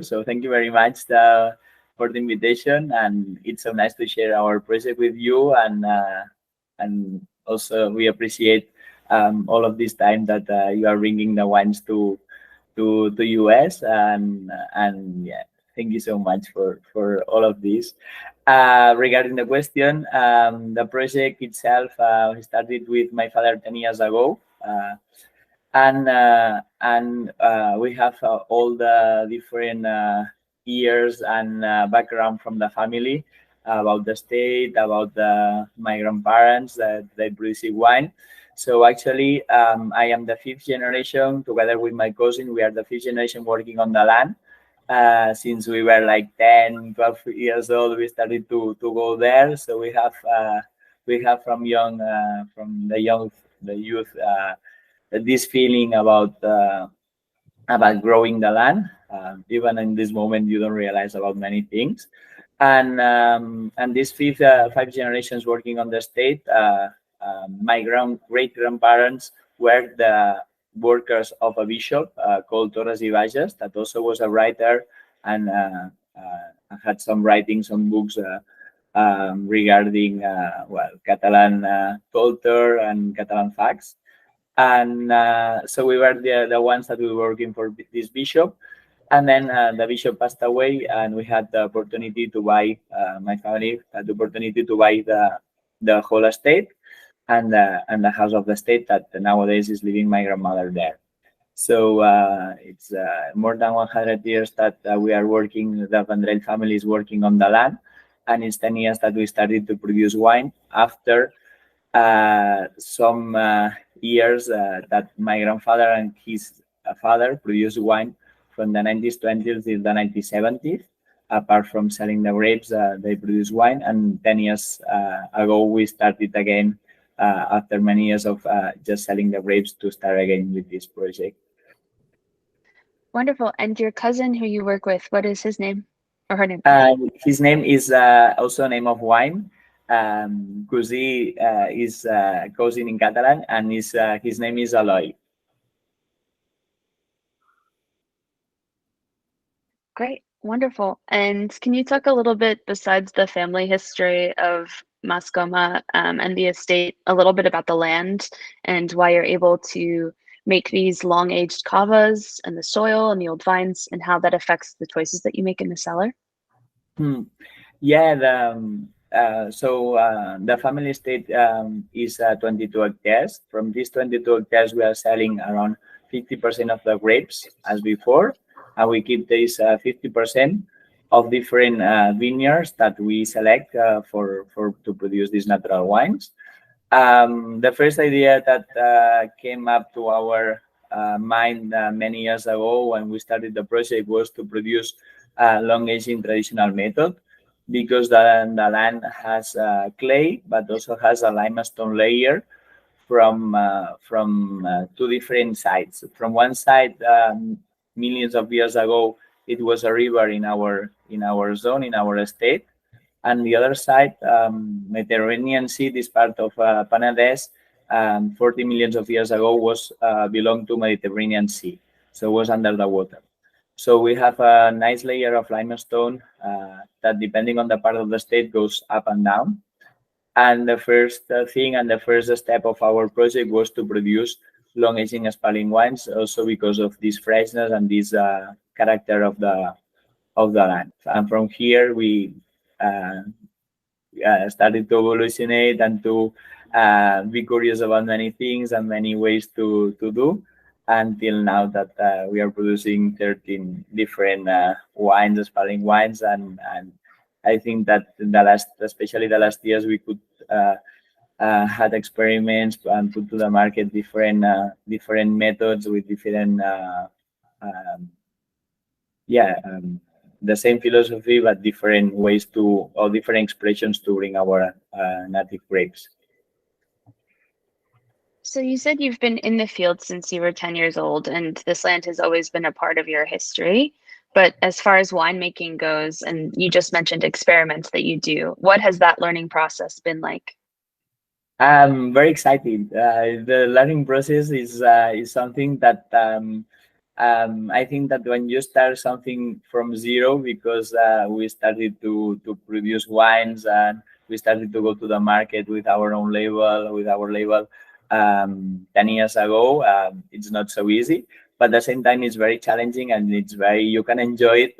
So thank you very much for the invitation, and it's so nice to share our project with you. And also we appreciate all of this time that you are bringing the wines to US, and yeah, thank you so much for all of this. Regarding the question, the project itself started with my father 10 years ago. And we have all the different years and background from the family about the state, about my grandparents that they produce wine. So actually, I am the fifth generation. Together with my cousin, we are the fifth generation working on the land. Since we were like 10, 12 years old, we started to go there. So we have from the youth, this feeling about growing the land. Even in this moment, you don't realize about many things. And these five generations working on the state, my great grandparents were the workers of a bishop called Torres y Bages, that also was a writer and had some writings on books regarding Catalan culture and Catalan facts. And so we were the ones that we were working for this bishop. And then the bishop passed away, and we had the opportunity to buy, my family had the opportunity to buy the whole estate and the house of the state that nowadays is living my grandmother there. So it's more than 100 years that we are working, the Vendrell family is working on the land, and it's 10 years that we started to produce wine after some years that my grandfather and his father produced wine from the 1920s till the 1970s. Apart from selling the grapes, they produce wine. And 10 years ago, we started again after many years of just selling the grapes to start again with this project. Wonderful. And your cousin who you work with, what is his name or her name? His name is also a name of wine. Cosí is cousin in Catalan, and his name is Aloy. Great, wonderful. And can you talk a little bit, besides the family history of Goma and the estate, a little bit about the land and why you're able to make these long-aged cavas and the soil and the old vines, and how that affects the choices that you make in the cellar? Yeah, the family estate is 22 hectares. From these 22 hectares, we are selling around 50% of the grapes as before, and we keep this 50% of different vineyards that we select to produce these natural wines. The first idea that came up to our mind many years ago when we started the project was to produce long aging traditional method, because the land has clay, but also has a limestone layer from two different sides. From one side, millions of years ago, it was a river in our zone, in our estate, and the other side, Mediterranean Sea, this part of Penedès, 40 millions of years ago was belonged to Mediterranean Sea, so it was under the water. So we have a nice layer of limestone that, depending on the part of the state, goes up and down. And the first thing and the first step of our project was to produce long-aging sparkling wines, also because of this freshness and this character of the land. And from here, we started to evolutionate and to be curious about many things and many ways to do, until now that we are producing 13 different wines, sparkling wines, and I think that especially the last years, we could had experiments and put to the market different methods with different the same philosophy, but different ways or different expressions to bring our native grapes. So you said you've been in the field since you were 10 years old, and this land has always been a part of your history. But as far as winemaking goes, and you just mentioned experiments that you do, what has that learning process been like? Very exciting. The learning process is something that I think that when you start something from zero, because we started to produce wines and we started to go to the market with our own label, 10 years ago, it's not so easy. But at the same time, it's very challenging, and you can enjoy it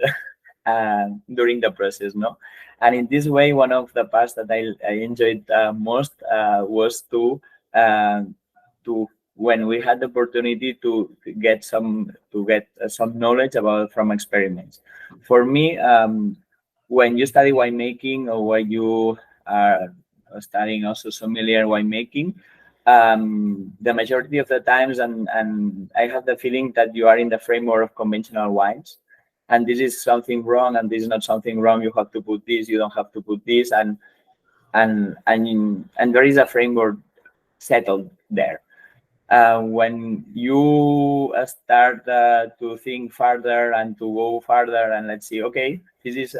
during the process, no? And in this way, one of the parts that I enjoyed most was uh, to when we had the opportunity to get some knowledge about from experiments. For me, when you study winemaking, or when you are studying also sommelier winemaking, the majority of the times, and I have the feeling that you are in the framework of conventional wines, and this is something wrong, and this is not something wrong. You have to put this, you don't have to put this, and there is a framework settled there. When you start to think further and to go further, and let's see, okay, this is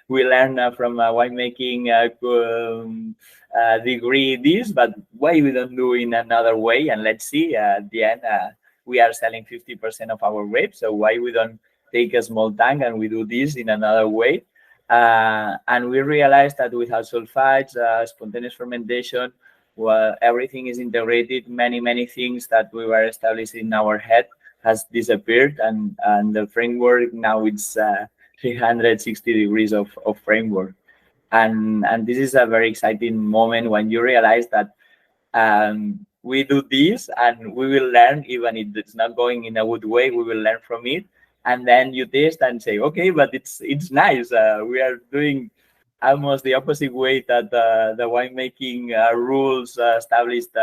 we learn from winemaking degree this, but why we don't do in another way? And let's see, at the end, we are selling 50% of our grapes, so why we don't take a small tank and we do this in another way? And we realized that without sulfites, spontaneous fermentation, well, everything is integrated. Many things that we were established in our head has disappeared, and the framework now it's 360 degrees of framework, and this is a very exciting moment when you realize that we do this and we will learn. Even if it's not going in a good way, we will learn from it, and then you test and say, okay, but it's nice. We are doing almost the opposite way that the winemaking rules established,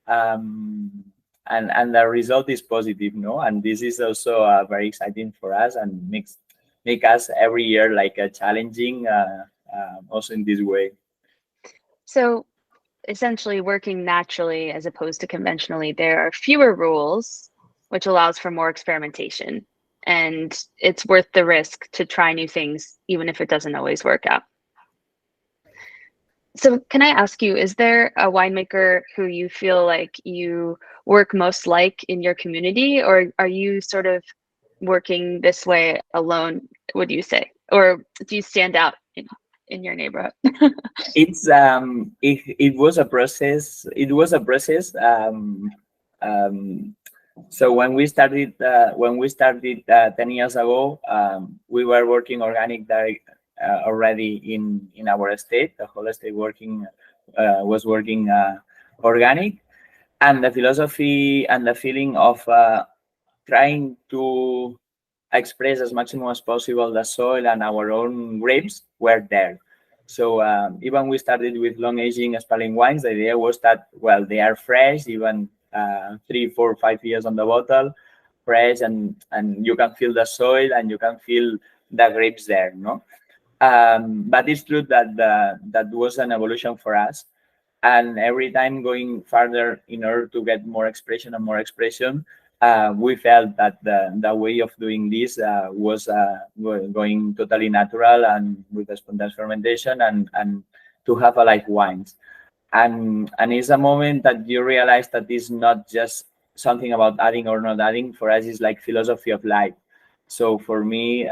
and the result is positive, no? And this is also very exciting for us, and make us every year like challenging, also in this way. So essentially working naturally as opposed to conventionally, there are fewer rules, which allows for more experimentation. And it's worth the risk to try new things, even if it doesn't always work out. So can I ask you, is there a winemaker who you feel like you work most like in your community, or are you sort of working this way alone, would you say? Or do you stand out in your neighborhood? It's it was a process. So when we started 10 years ago, we were working organic already in our estate. The whole estate was working organic, and the philosophy and the feeling of trying to express as maximum as possible the soil and our own grapes were there. So even we started with long aging sparkling wines. The idea was that, well, they are fresh, even 3, 4, 5 years on the bottle, fresh, and you can feel the soil and you can feel the grapes there, no? But it's true that that was an evolution for us, and every time going further in order to get more expression and more expression, we felt that the way of doing this was going totally natural and with the spontaneous fermentation, and to have a like wines. And it's a moment that you realize that it's not just something about adding or not adding. For us, it's like philosophy of life. So for me,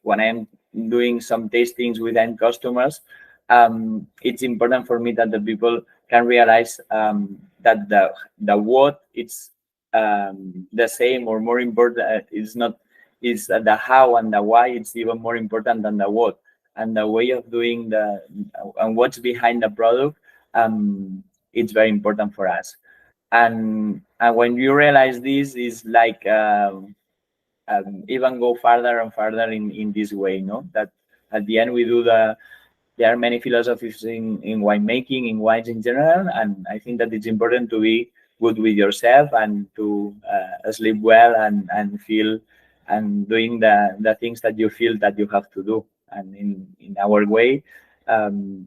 when I'm doing some tastings with end customers, it's important for me that the people can realize that the what it's the same or more important is the how and the why. It's even more important than the what, and the way of doing and what's behind the product. It's very important for us, and when you realize this, is like even go further and further in this way, no? That at the end we do there are many philosophies in winemaking, in wines in general, and I think that it's important to be good with yourself and to sleep well and feel and doing the things that you feel that you have to do. And in our way,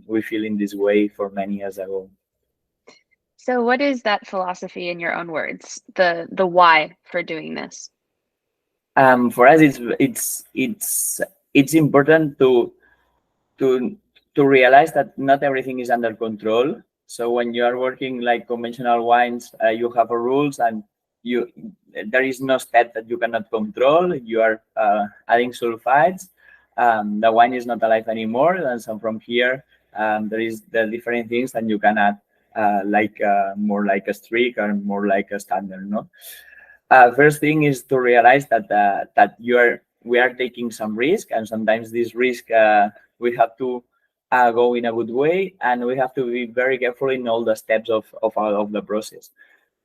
we feel in this way for many years ago. So what is that philosophy in your own words, the why for doing this? For us, it's important to realize that not everything is under control. So when you are working like conventional wines, you have rules and there is no step that you cannot control. You are adding sulfides. The wine is not alive anymore, and so from here there is the different things that you can add, more like a streak or more like a standard. No, first thing is to realize that we are taking some risk, and sometimes this risk we have to go in a good way, and we have to be very careful in all the steps of the process.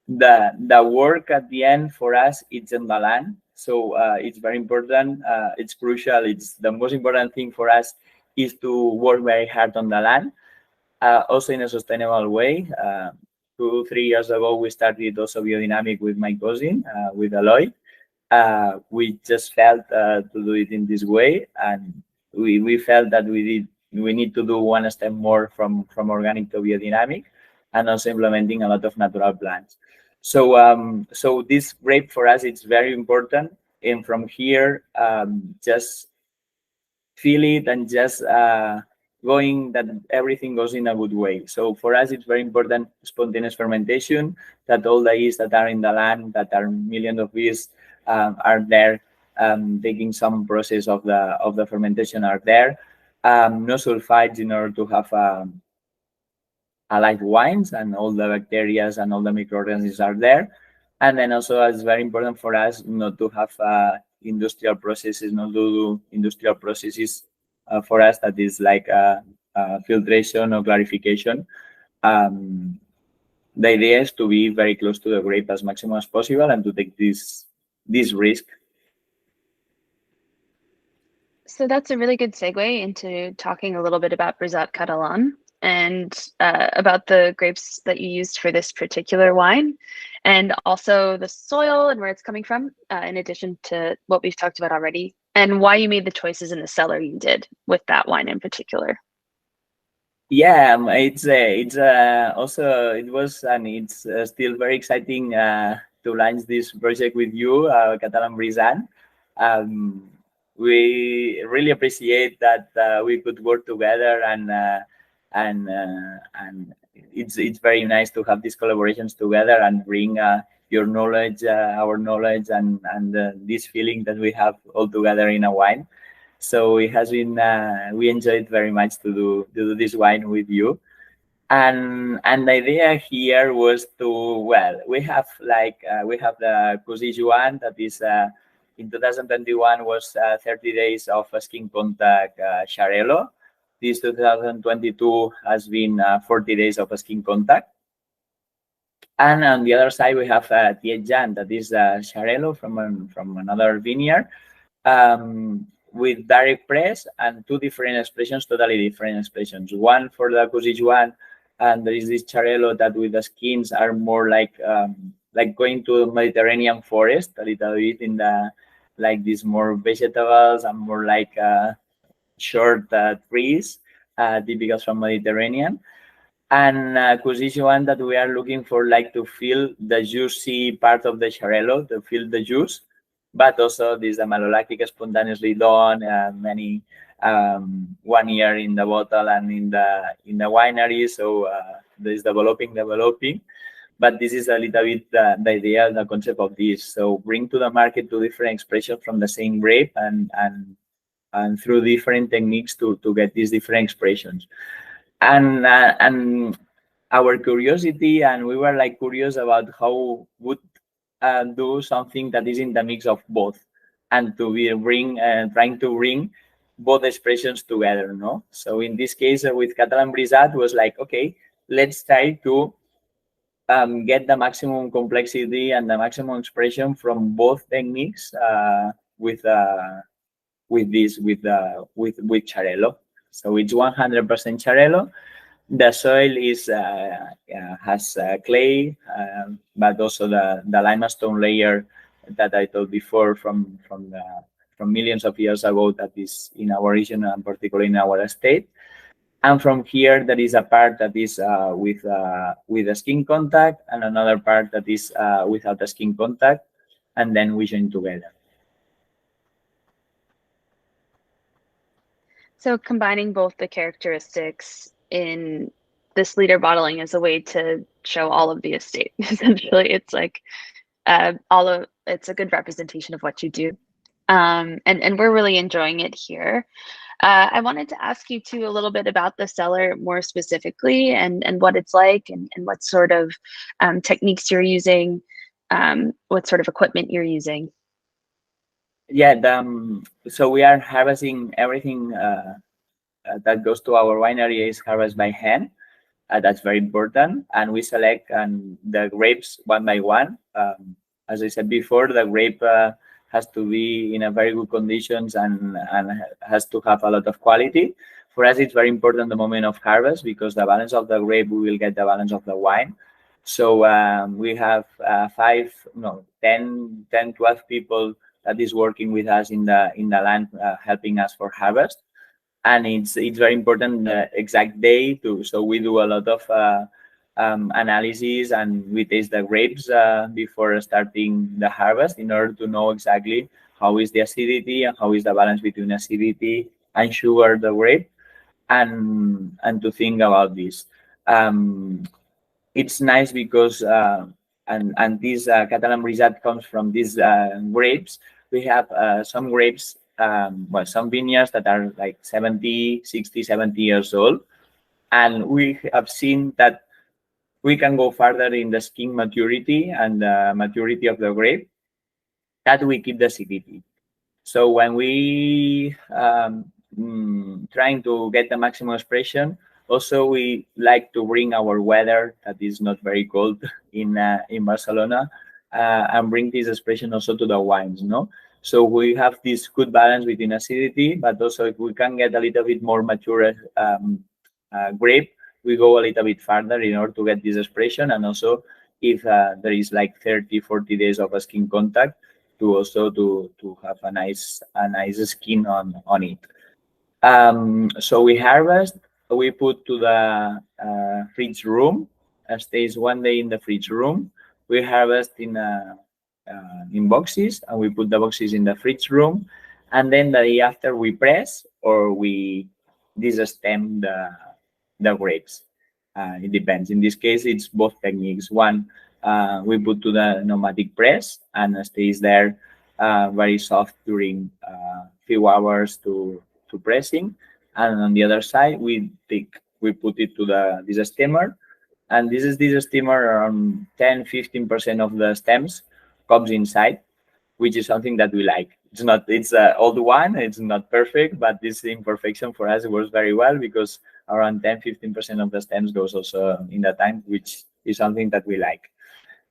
The work at the end for us, it's in the land, so it's very important. It's crucial. It's the most important thing for us is to work very hard on the land, also in a sustainable way. 2-3 years ago, we started also biodynamic with my cousin, with Aloy. We just felt to do it in this way, and we felt that we need to do one step more from organic to biodynamic, and also implementing a lot of natural plants. So this grape for us, it's very important. And from here, just feel it and just going that everything goes in a good way. So for us, it's very important spontaneous fermentation, that all the yeast that are in the land, that are millions of yeast, are there, taking some process of the fermentation are there. No sulfides in order to have alive wines, and all the bacteria and all the microorganisms are there. And then also it's very important for us not to have industrial processes, not to do industrial processes for us that is like filtration or clarification. The idea is to be very close to the grape as maximum as possible and to take this risk. So that's a really good segue into talking a little bit about Brizat Catalan and about the grapes that you used for this particular wine, and also the soil and where it's coming from, in addition to what we've talked about already, and why you made the choices in the cellar you did with that wine in particular. Yeah, it's also, it was, and it's still very exciting to launch this project with you, Catalan Brizat. We really appreciate that we could work together, and it's very nice to have these collaborations together and bring your knowledge, our knowledge, and this feeling that we have all together in a wine. So it has been, we enjoyed very much to do this wine with you. And the idea here was to, well, we have the Così Joan that is in 2021 was 30 days of skin contact Xarel·lo. This 2022 has been 40 days of skin contact. And on the other side, we have Tiet Jan, that is Xarel·lo from another vineyard, with direct press and two different expressions, totally different expressions. One for the Così Joan, and there is this Xarel·lo that with the skins are more like going to the Mediterranean forest a little bit, in the like these more vegetables and more like short trees, typical from Mediterranean. And Così Joan that we are looking for, like to feel the juicy part of the Xarel·lo, to feel the juice, but also this malolactic spontaneously done, many 1 year in the bottle and in the winery. So there's developing, but this is a little bit the idea, the concept of this. So bring to the market two different expressions from the same grape, and through different techniques to get these different expressions. And our curiosity, and we were like curious about how would do something that is in the mix of both, and to be trying to bring both expressions together, no? So in this case with Catalan Brizat was like, okay, let's try to get the maximum complexity and the maximum expression from both techniques with Xarel·lo. So it's 100% Xarel·lo. The soil is has clay, but also the limestone layer that I told before from millions of years ago, that is in our region and particularly in our state. And from here, there is a part that is with the skin contact, and another part that is without the skin contact, and then we join together. So combining both the characteristics in this liter bottling is a way to show all of the estate. Essentially, it's like it's a good representation of what you do. And we're really enjoying it here. I wanted to ask you too a little bit about the cellar more specifically, and what it's like, and what sort of techniques you're using, what sort of equipment you're using. Yeah, so we are harvesting everything that goes to our winery is harvested by hand. That's very important. And we select the grapes one by one. As I said before, the grape has to be in a very good conditions and has to have a lot of quality. For us, it's very important the moment of harvest, because the balance of the grape, we will get the balance of the wine. So we have 12 people that is working with us in the land, helping us for harvest. And it's very important the exact day too. So we do a lot of analysis, and we taste the grapes before starting the harvest, in order to know exactly how is the acidity and how is the balance between acidity and sugar the grape, and to think about this. It's nice because and this Catalan Brisat comes from these grapes. We have some grapes, well, some vineyards that are like 70, 60, 70 years old. And we have seen that we can go further in the skin maturity and the maturity of the grape, that we keep the acidity. So when we trying to get the maximum expression, also we like to bring our weather that is not very cold in Barcelona, and bring this expression also to the wines, no? So we have this good balance between acidity, but also if we can get a little bit more mature grape, we go a little bit further in order to get this expression. And also if there is like 30, 40 days of a skin contact, to also to have a nice skin on it. So we harvest, we put to the fridge room, stays one day in the fridge room. We harvest in boxes, and we put the boxes in the fridge room, and then the day after we press or we stem the grapes. It depends. In this case, it's both techniques. One, we put to the pneumatic press, and stays there very soft during few hours to pressing. And on the other side, we put it to this stemmer, and this stemmer, around 10-15% of the stems comes inside, which is something that we like. It's an old one, it's not perfect, but this imperfection for us works very well, because around 10-15% of the stems goes also in the tank, which is something that we like.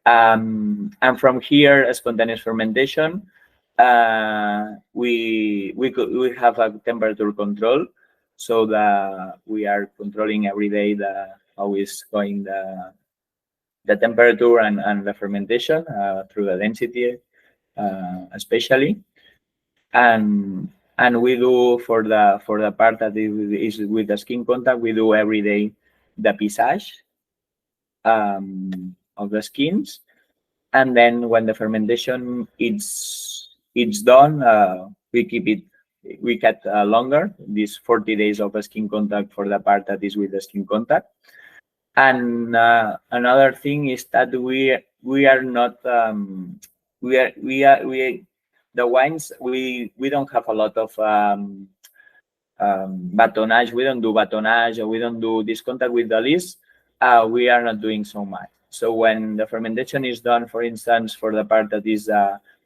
And from here, a spontaneous fermentation, we have a temperature control, so that we are controlling every day how is going the temperature and the fermentation through the density, especially. And we do for the part that is with the skin contact, we do every day the pisage of the skins. And then when the fermentation it's done, we keep it, we get longer, these 40 days of a skin contact for the part that is with the skin contact. And another thing is that we are not the wines, we don't have a lot of batonnage. We don't do batonnage, or we don't do this contact with the lees. We are not doing so much. So when the fermentation is done, for instance, for the part that is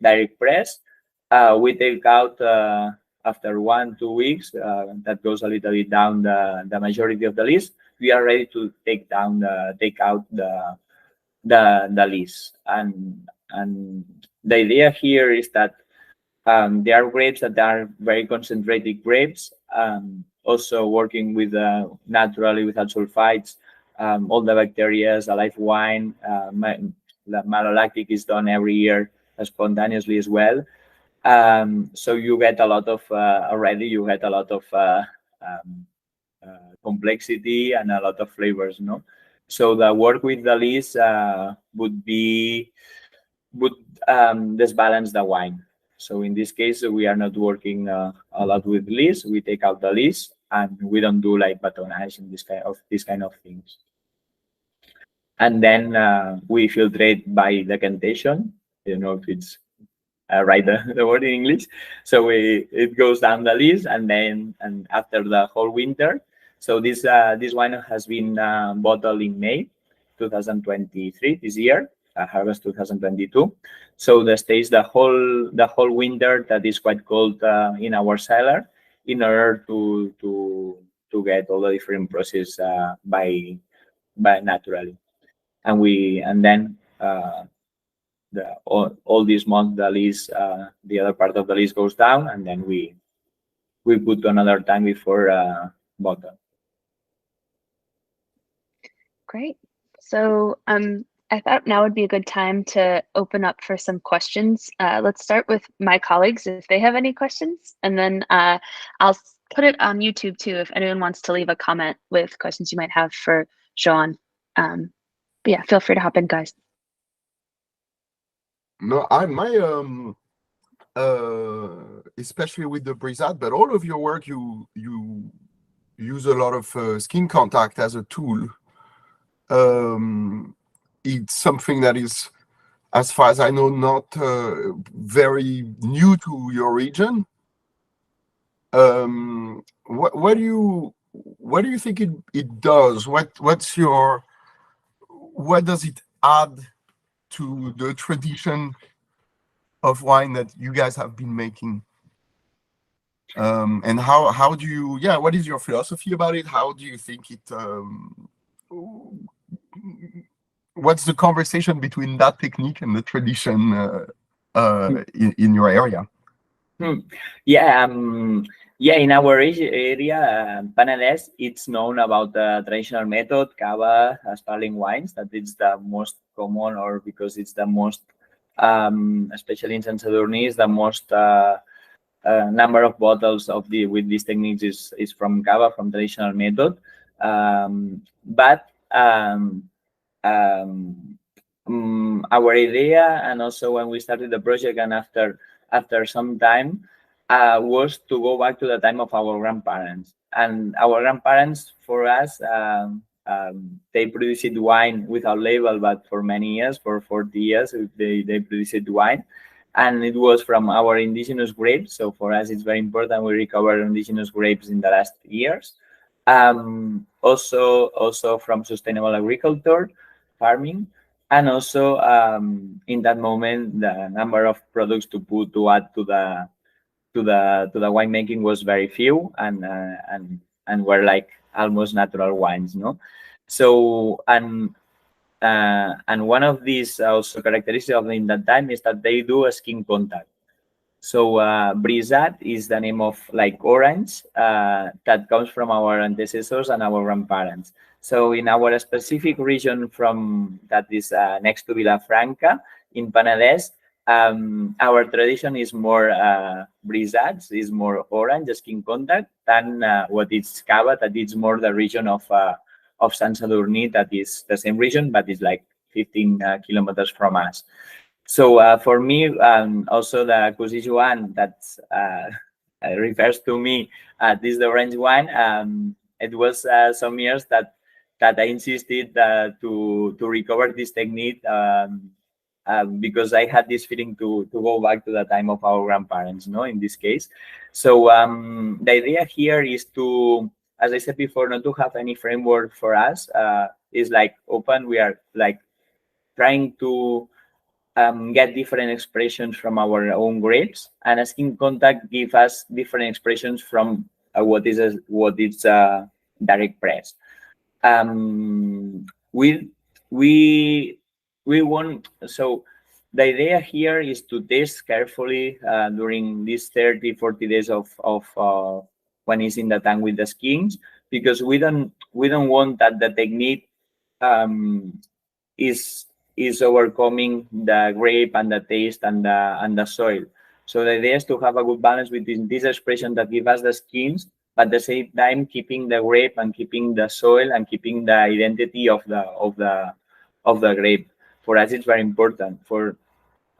direct press, we take out after 1-2 weeks, that goes a little bit down the majority of the lees. We are ready to take out the lees. And the idea here is that there are grapes that are very concentrated grapes, also working with naturally without sulfites, all the bacteria, a live wine. The malolactic is done every year spontaneously as well. So you get a lot of already you get a lot of complexity and a lot of flavors, no? So the work with the lees would disbalance the wine. So in this case, we are not working a lot with lees. We take out the lees, and we don't do like batonnage and this kind of things. And then we filtrate by decantation. I don't know if it's right the word in English. So it goes down the list, and then after the whole winter. So this wine has been bottled in May 2023, this year, harvest 2022. So the stays the whole winter that is quite cold in our cellar, in order to get all the different process by naturally, and then all this month the list, the other part of the list goes down, and then we put another time before bottle. Great. So I thought now would be a good time to open up for some questions. Let's start with my colleagues if they have any questions, and then I'll put it on YouTube too if anyone wants to leave a comment with questions you might have for Joan. But yeah, feel free to hop in, guys. No, especially with the Brisat, but all of your work, you use a lot of skin contact as a tool. It's something that is, as far as I know, not very new to your region. What do you think it does? What does it add to the tradition of wine that you guys have been making? And how do you, what is your philosophy about it? How do you think it, what's the conversation between that technique and the tradition in your area? Yeah, in our area, Penedès, it's known about the traditional method, cava, sparkling wines, that it's the most common, or because it's the most, especially in Sant Sadurní, is the most number of bottles with these techniques is from cava, from traditional method. But our idea, and also when we started the project, and after some time, was to go back to the time of our grandparents. And our grandparents, for us, they produced wine without label, but for many years, for 40 years, they produced wine. And it was from our indigenous grapes. So for us, it's very important we recover indigenous grapes in the last years. Also from sustainable agriculture, farming. And also, in that moment, the number of products to add to the winemaking was very few, and were like almost natural wines, no? So and one of these also characteristics of in that time is that they do a skin contact. So Brisat is the name of like orange that comes from our ancestors and our grandparents. So in our specific region from that is next to Vilafranca in Penedès, our tradition is more Brisat, is more orange, skin contact, than what is cava, that is more the region of Sant Sadurní, that is the same region, but it's like 15 kilometers from us. So for me, also the Cosí Joan that refers to me, this is the orange wine. It was some years that I insisted to recover this technique because I had this feeling to go back to the time of our grandparents, no, in this case. So the idea here is to, as I said before, not to have any framework for us. Is like open. We are like trying to get different expressions from our own grapes, and a skin contact give us different expressions from what is direct press. We want, so the idea here is to taste carefully during these 30-40 days of when it's in the tank with the skins, because we don't want that the technique is overcoming the grape and the taste and the soil. So the idea is to have a good balance between this expression that give us the skins, but at the same time keeping the grape and keeping the soil and keeping the identity of the grape. For us, it's very important.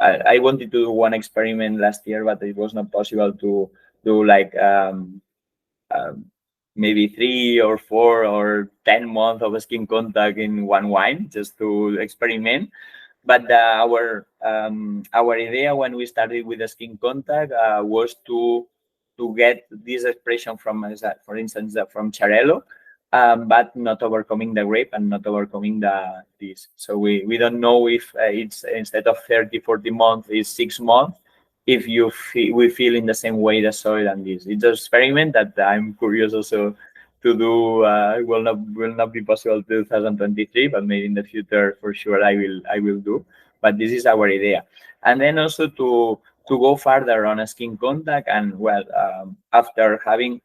I wanted to do one experiment last year, but it was not possible to do like maybe 3 or 4 or 10 months of skin contact in one wine, just to experiment. But our idea when we started with the skin contact was to get this expression from, for instance, from Charello, but not overcoming the grape and not overcoming this. So we don't know if it's instead of 30, 40 months, it's 6 months. If we feel in the same way the soil and this. It's an experiment that I'm curious also to do. Will not be possible 2023, but maybe in the future for sure I will do. But this is our idea, and then also to go further on a skin contact, and well, after having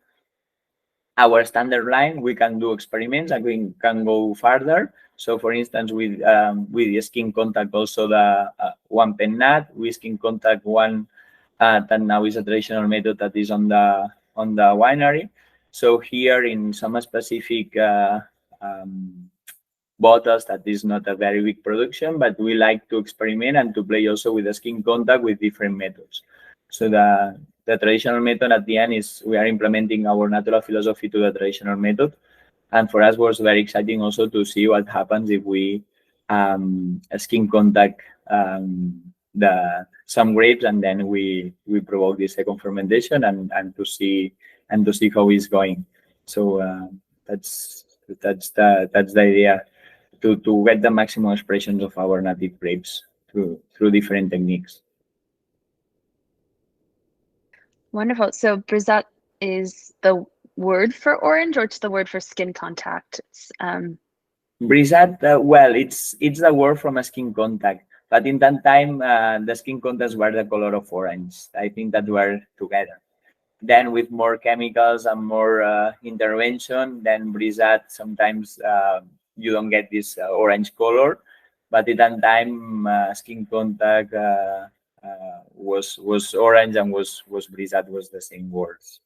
our standard line, we can do experiments and we can go further. So, for instance, with the skin contact, also the one pen nut, we skin contact one that now is a traditional method that is on the winery. So here in some specific bottles, that is not a very big production, but we like to experiment and to play also with the skin contact with different methods. So the traditional method at the end is we are implementing our natural philosophy to the traditional method. And for us was very exciting also to see what happens if we skin contact some grapes, and then we provoke the second fermentation and to see how it's going. So that's the idea, to get the maximum expressions of our native grapes through different techniques. Wonderful. So brisat is the word for orange, or it's the word for skin contact? Brisat, well, it's the word from a skin contact, but in that time the skin contacts were the color of orange. I think that were together. Then with more chemicals and more intervention, then brisat sometimes you don't get this orange color, but at that time skin contact was orange, and was brisat was the same words.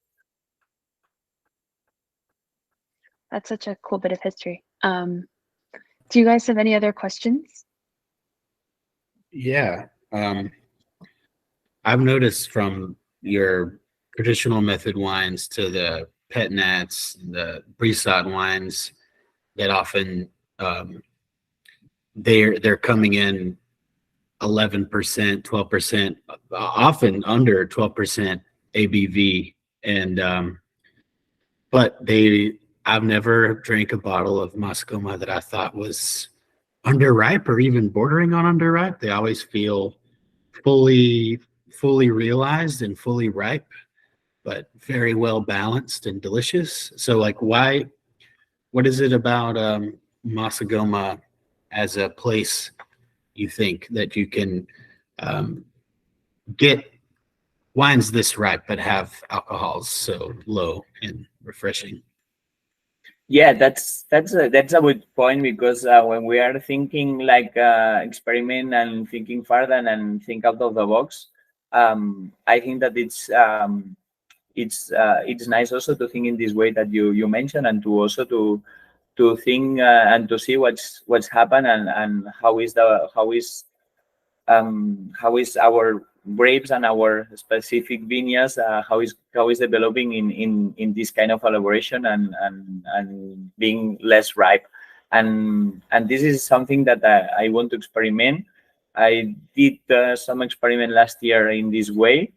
That's such a cool bit of history. Do you guys have any other questions? Yeah. I've noticed from your traditional method wines to the Penedès, the brisat wines, that often they're coming in 11%, 12%, often under 12% ABV, and but I've never drank a bottle of Mascoma that I thought was underripe or even bordering on underripe. They always feel fully realized and fully ripe, but very well balanced and delicious. So, like, what is it about Mascoma as a place you think that you can get wines this ripe but have alcohols so low and refreshing? Yeah, that's a good point, because when we are thinking like experiment and thinking further and think out of the box, I think that it's nice also to think in this way that you mentioned, and to also to think and to see what's happened, and how is our grapes and our specific vineyards, how is developing in this kind of elaboration and being less ripe, and this is something that I want to experiment. I did some experiment last year in this way,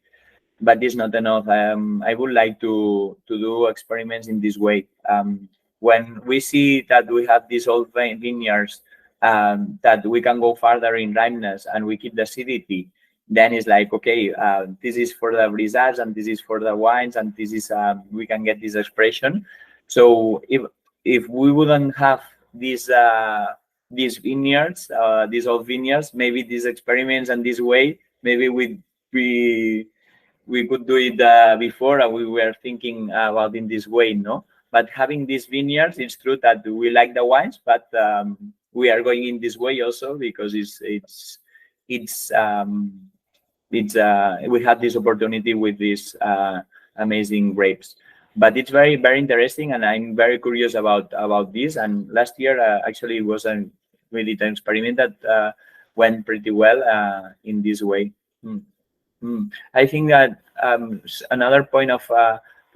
but it's not enough. I would like to do experiments in this way. When we see that we have these old vineyards, that we can go further in ripeness and we keep the acidity, then it's like, okay, this is for the brisats and this is for the wines, and this is we can get this expression. So if we wouldn't have these vineyards, these old vineyards, maybe these experiments and this way, maybe we could do it before, and we were thinking about in this way, no? But having these vineyards, it's true that we like the wines, but we are going in this way also because we had this opportunity with these amazing grapes. But it's very, very interesting, and I'm very curious about this. And last year, actually, it was a really an experiment that went pretty well in this way. I think that another point of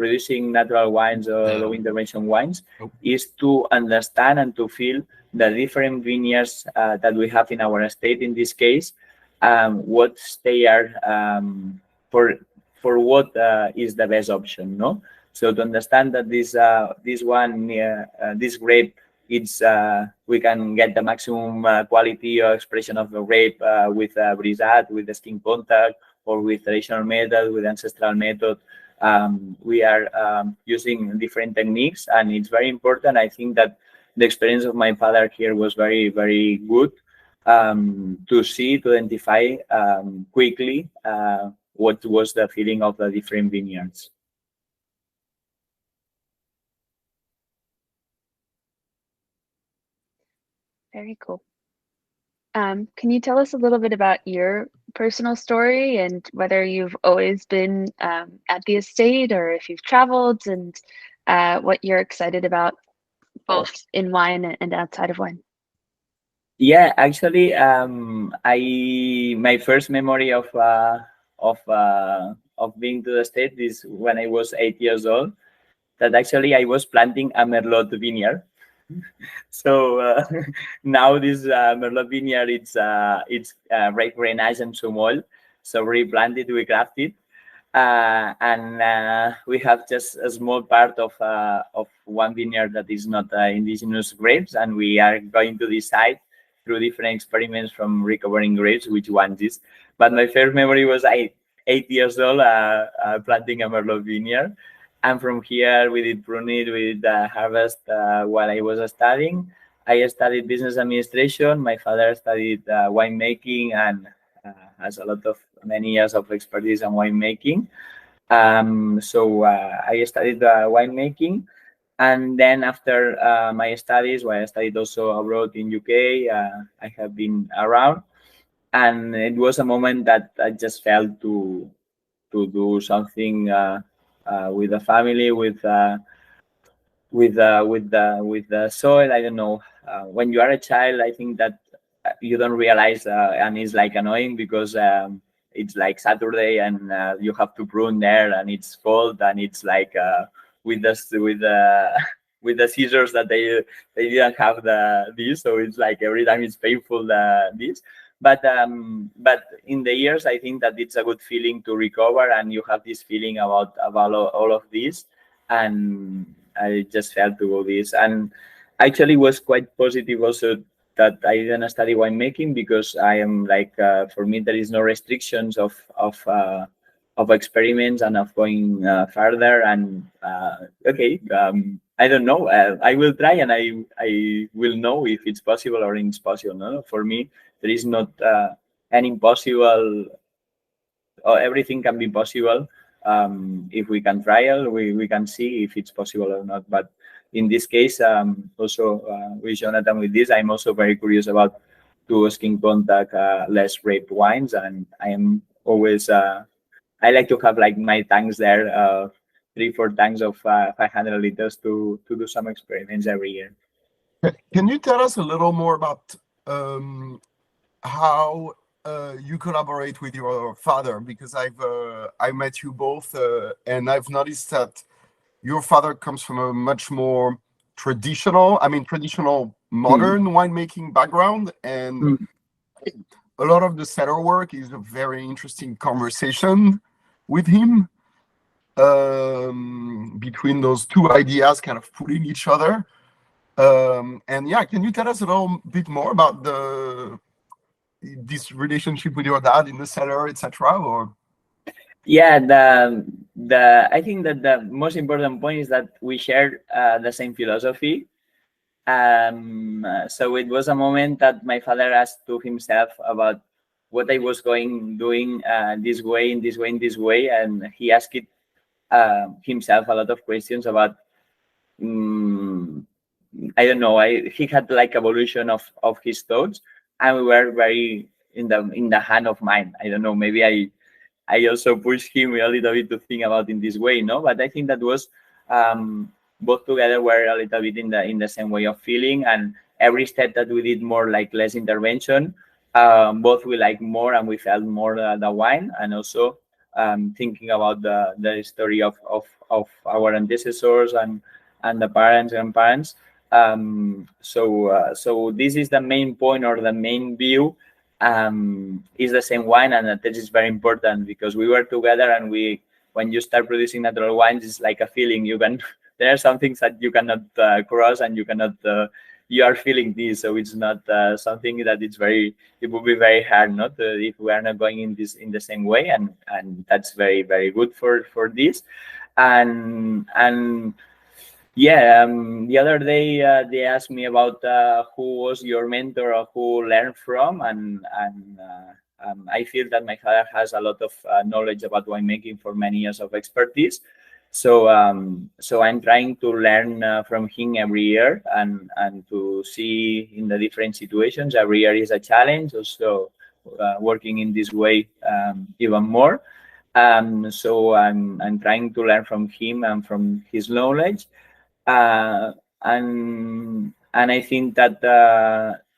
producing natural wines or low intervention wines is to understand and to feel the different vineyards that we have in our state. In this case, what they are for what is the best option, no? So to understand that this grape, it's we can get the maximum quality or expression of the grape with brisat, with the skin contact, or with traditional method, with ancestral method. We are using different techniques, and it's very important. I think that the experience of my father here was very, very good to see, to identify quickly what was the feeling of the different vineyards. Very cool. Can you tell us a little bit about your personal story and whether you've always been at the estate or if you've traveled, and what you're excited about both in wine and outside of wine? Yeah, actually, my first memory of being to the state is when I was 8 years old. That actually I was planting a Merlot vineyard. So now this Merlot vineyard, it's right, very nice and small. So we planted, we crafted, and we have just a small part of one vineyard that is not indigenous grapes, and we are going to decide through different experiments from recovering grapes which one is. But my first memory was 8 years old planting a Merlot vineyard. And from here, we did prune it, we did harvest while I was studying. I studied business administration. My father studied winemaking and has many years of expertise in winemaking. So I studied winemaking. And then after my studies, where I studied also abroad in UK, I have been around. And it was a moment that I just felt to do something with the family, with the soil. I don't know. When you are a child, I think that you don't realize, and it's like annoying because it's like Saturday and you have to prune there, and it's cold, and it's like with the scissors that they didn't have this, so it's like every time it's painful this. But in the years, I think that it's a good feeling to recover, and you have this feeling about all of this, and I just felt to go this, and actually was quite positive also that I didn't study winemaking, because I am like for me there is no restrictions of experiments and of going further, and okay, I don't know. I will try, and I will know if it's possible or it's possible. No, for me, there is not an impossible. Or everything can be possible if we can trial. We can see if it's possible or not. But in this case, also with Jonathan, with this, I'm also very curious about to skin contact less grape wines, and I am always. I like to have like my tanks there, 3-4 tanks of 500 liters to do some experiments every year. Can you tell us a little more about how you collaborate with your father? Because I met you both, and I've noticed that your father comes from a much more traditional modern winemaking background, and a lot of the cellar work is a very interesting conversation with him between those two ideas kind of pulling each other. And yeah, can you tell us a little bit more about this relationship with your dad in the cellar, etc.? Or yeah, I think that the most important point is that we share the same philosophy. So it was a moment that my father asked to himself about what I was doing this way, and he asked himself a lot of questions about. I don't know. He had like evolution of his thoughts, and we were very in the hand of mine. I don't know. Maybe I also pushed him a little bit to think about in this way, no? But I think that was both together were a little bit in the same way of feeling, and every step that we did more like less intervention, both we like more and we felt more the wine, and also thinking about the story of our ancestors and the parents, grandparents. So this is the main point, or the main view, is the same wine, and that is very important, because we were together, and when you start producing natural wines, it's like a feeling. There are some things that you cannot cross, and you are feeling this, so it's not something that it would be very hard not if we are not going in the same way, and that's very, very good for this. And yeah, the other day they asked me about who was your mentor or who learned from, and I feel that my father has a lot of knowledge about winemaking for many years of expertise. So I'm trying to learn from him every year, and to see in the different situations. Every year is a challenge. Also working in this way even more. So I'm trying to learn from him and from his knowledge. And I think that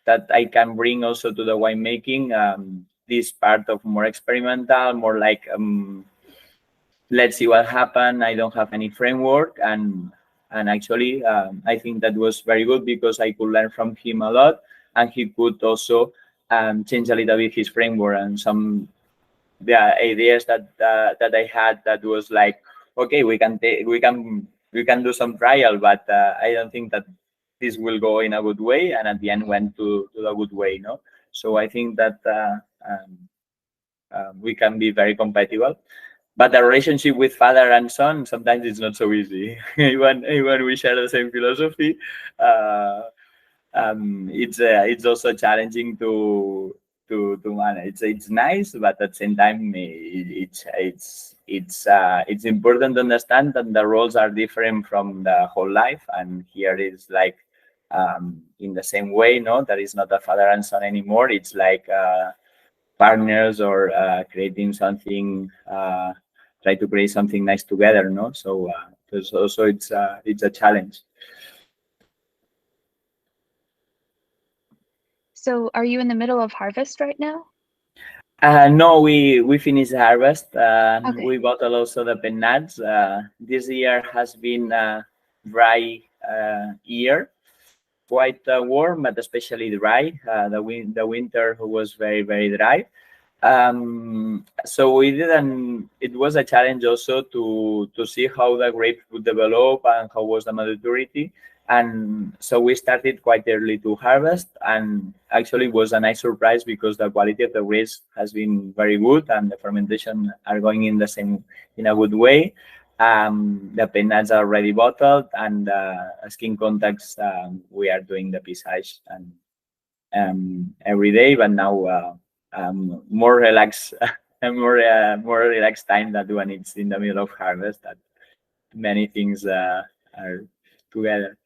that I can bring also to the winemaking this part of more experimental, more like let's see what happens. I don't have any framework, and actually I think that was very good, because I could learn from him a lot, and he could also change a little bit his framework and some the ideas that I had, that was like, okay, we can do some trial, but I don't think that this will go in a good way, and at the end went to the good way, no? So I think that we can be very compatible, but the relationship with father and son sometimes it's not so easy. even we share the same philosophy, it's also challenging to manage. It's nice, but at the same time, it's important to understand that the roles are different from the whole life, and here is like in the same way. No, there is not a father and son anymore. It's like partners, or creating something, try to create something nice together. No, so also it's a challenge. So are you in the middle of harvest right now? No, we finished harvest. Okay. We bottled also the Penedès. This year has been a dry year, quite warm, but especially dry. The winter was very, very dry. So we didn't. It was a challenge also to see how the grape would develop and how was the maturity. And so we started quite early to harvest, and actually it was a nice surprise, because the quality of the grapes has been very good, and the fermentation are going in a good way. The Penedès are already bottled, and skin contacts, we are doing the pisage and every day, but now more relaxed more relaxed time than when it's in the middle of harvest, that many things are together.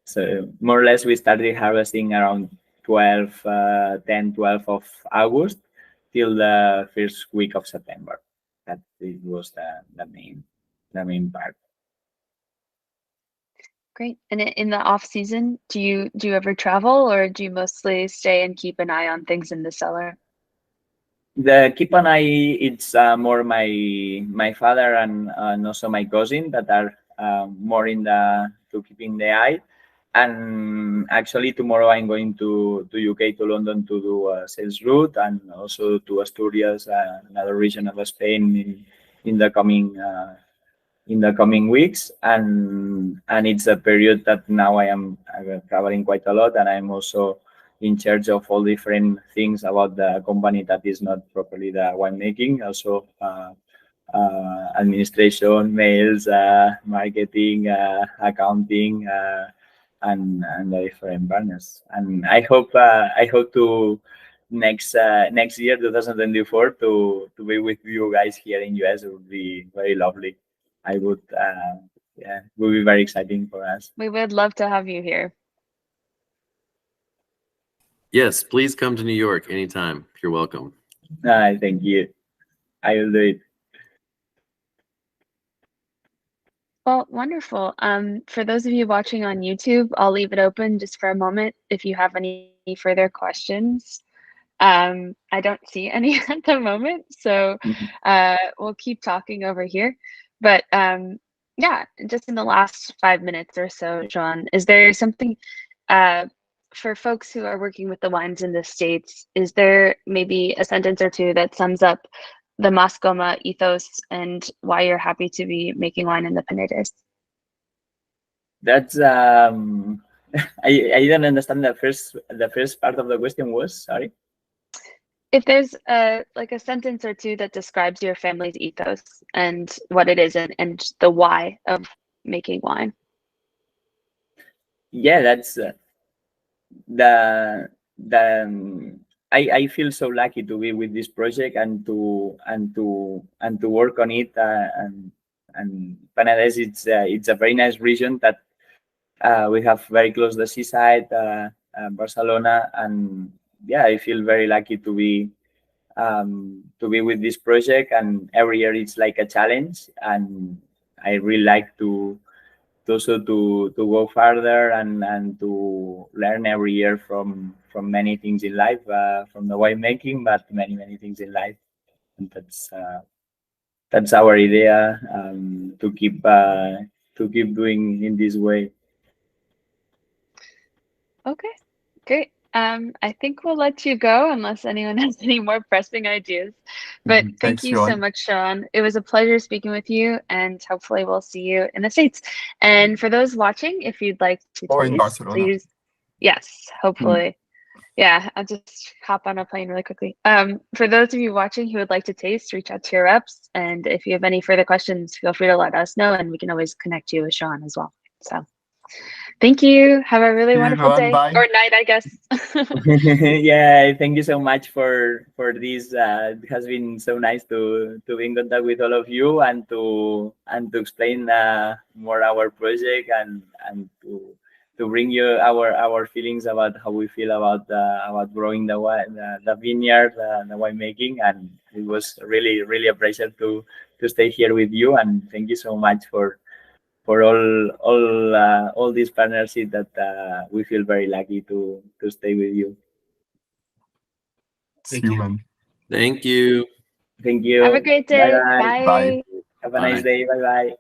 So more or less we started harvesting around 12 of August till the first week of September. That it was the main part. Great. And in the off season, do you ever travel, or do you mostly stay and keep an eye on things in the cellar? The keep an eye, it's more my father and also my cousin that are more to keeping the eye. And actually tomorrow I'm going to UK, to London, to do a sales route, and also to Asturias, another region of Spain, in the coming weeks. And it's a period that now I'm traveling quite a lot, and I'm also in charge of all different things about the company that is not properly the winemaking, also administration, mails, marketing, accounting, and the different partners. And I hope to next year, 2024, to be with you guys here in US. It would be very lovely. I would yeah, it would be very exciting for us. We would love to have you here. Yes, please come to New York anytime. You're welcome. Thank you. I will do it. Well, wonderful. For those of you watching on YouTube, I'll leave it open just for a moment if you have any further questions. I don't see any at the moment, so we'll keep talking over here. But yeah, just in the last 5 minutes or so, Joan, is there something for folks who are working with the wines in the States, is there maybe a sentence or two that sums up the Goma ethos and why you're happy to be making wine in the Penedès? That's I don't understand the first part of the question was, sorry. If there's like a sentence or two that describes your family's ethos and what it is and the why of making wine. Yeah, that's I feel so lucky to be with this project and to work on it, and Penedès, it's a very nice region that we have very close to the seaside, Barcelona, and yeah, I feel very lucky to be with this project, and every year it's like a challenge, and I really like to also to go farther and to learn every year from many things in life, from the winemaking, but many things in life, and that's our idea, to keep doing in this way. Okay, great. I think we'll let you go unless anyone has any more pressing ideas. But thank Thanks, you so Joan. much, Sean. It was a pleasure speaking with you, and hopefully we'll see you in the States. And for those watching, if you'd like to Or in taste, Barcelona. please. Yes, hopefully. Yeah, I'll just hop on a plane really quickly. For those of you watching who would like to taste, reach out to your reps. And if you have any further questions, feel free to let us know, and we can always connect you with Sean as well. So thank you. Have a really wonderful Joan. day Bye. or night, I guess. Yeah, thank you so much for this. It has been so nice to be in contact with all of you and to explain more our project and to bring you our feelings about how we feel about growing the vineyard, the winemaking, and it was really a pleasure to stay here with you, and thank you so much for all this partnership that we feel very lucky to stay with you. See you, man. Thank you. Thank you. Have a great day. Bye-bye. Bye. Have a nice day. Bye bye.